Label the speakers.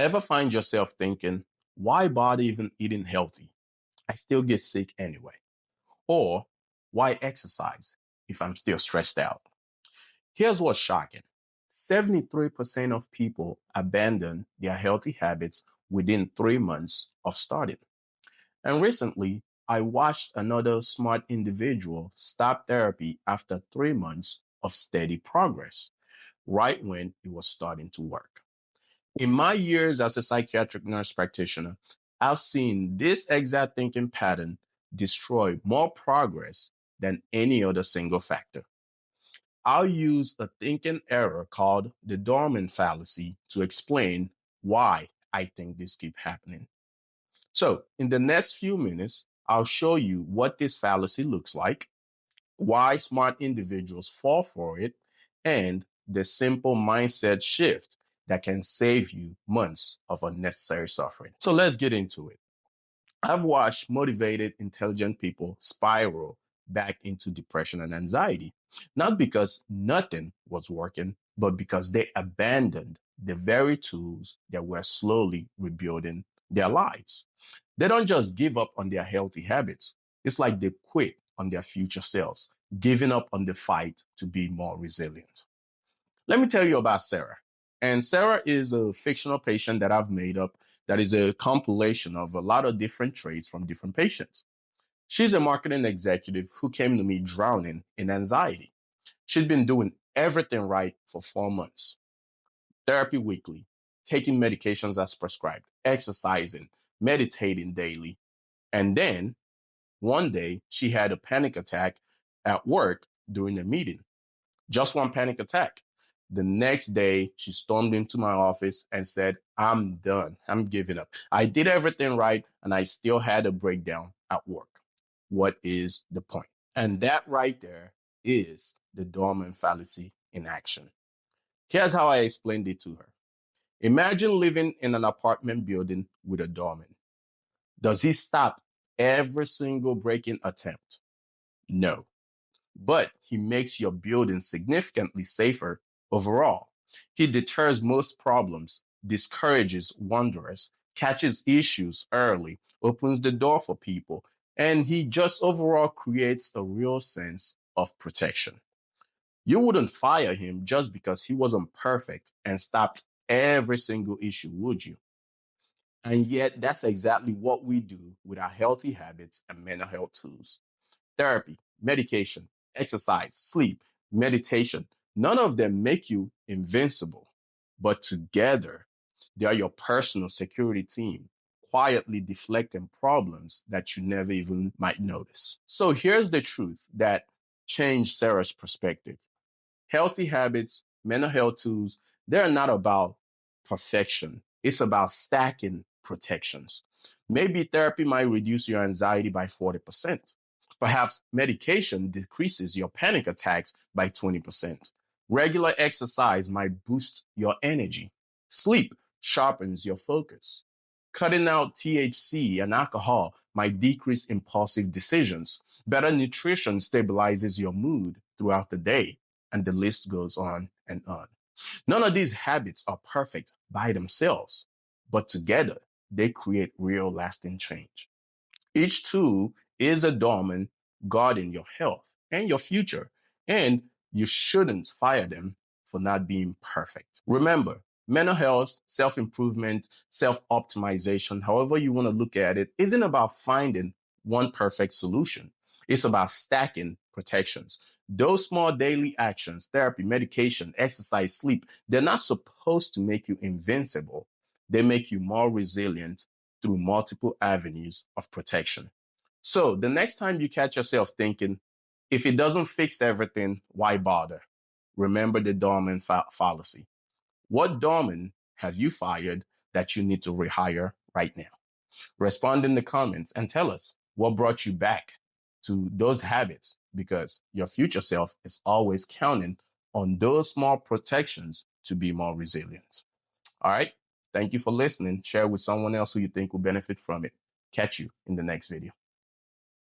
Speaker 1: Ever find yourself thinking, why bother even eating healthy? I still get sick anyway. Or why exercise if I'm still stressed out? Here's what's shocking. 73% of people abandon their healthy habits within 3 months of starting. And recently, I watched another smart individual stop therapy after 3 months of steady progress, right when it was starting to work. In my years as a psychiatric nurse practitioner, I've seen this exact thinking pattern destroy more progress than any other single factor. I'll use a thinking error called the Doorman Fallacy to explain why I think this keeps happening. So, in the next few minutes, I'll show you what this fallacy looks like, why smart individuals fall for it, and the simple mindset shift that can save you months of unnecessary suffering. So let's get into it. I've watched motivated, intelligent people spiral back into depression and anxiety, not because nothing was working, but because they abandoned the very tools that were slowly rebuilding their lives. They don't just give up on their healthy habits. It's like they quit on their future selves, giving up on the fight to be more resilient. Let me tell you about Sarah. And Sarah is a fictional patient that I've made up that is a compilation of a lot of different traits from different patients. She's a marketing executive who came to me drowning in anxiety. She'd been doing everything right for 4 months. Therapy weekly, taking medications as prescribed, exercising, meditating daily. And then one day she had a panic attack at work during a meeting. Just one panic attack. The next day, she stormed into my office and said, I'm done. I'm giving up. I did everything right, and I still had a breakdown at work. What is the point? And that right there is the Doorman Fallacy in action. Here's how I explained it to her. Imagine living in an apartment building with a doorman. Does he stop every single break-in attempt? No. But he makes your building significantly safer overall. He deters most problems, discourages wanderers, catches issues early, opens the door for people, and he just overall creates a real sense of protection. You wouldn't fire him just because he wasn't perfect and stopped every single issue, would you? And yet, that's exactly what we do with our healthy habits and mental health tools. Therapy, medication, exercise, sleep, meditation, none of them make you invincible. But together, they are your personal security team, quietly deflecting problems that you never even might notice. So here's the truth that changed Sarah's perspective. Healthy habits, mental health tools, they're not about perfection. It's about stacking protections. Maybe therapy might reduce your anxiety by 40%. Perhaps medication decreases your panic attacks by 20%. Regular exercise might boost your energy. Sleep sharpens your focus. Cutting out THC and alcohol might decrease impulsive decisions. Better nutrition stabilizes your mood throughout the day, and the list goes on and on. None of these habits are perfect by themselves, but together they create real lasting change. Each tool is a doorman guarding your health and your future, and you shouldn't fire them for not being perfect. Remember, mental health, self-improvement, self-optimization, however you want to look at it, isn't about finding one perfect solution. It's about stacking protections. Those small daily actions, therapy, medication, exercise, sleep, they're not supposed to make you invincible. They make you more resilient through multiple avenues of protection. So the next time you catch yourself thinking, if it doesn't fix everything, why bother? Remember the Doorman fallacy. What doorman have you fired that you need to rehire right now? Respond in the comments and tell us what brought you back to those habits, because your future self is always counting on those small protections to be more resilient. All right. Thank you for listening. Share with someone else who you think will benefit from it. Catch you in the next video.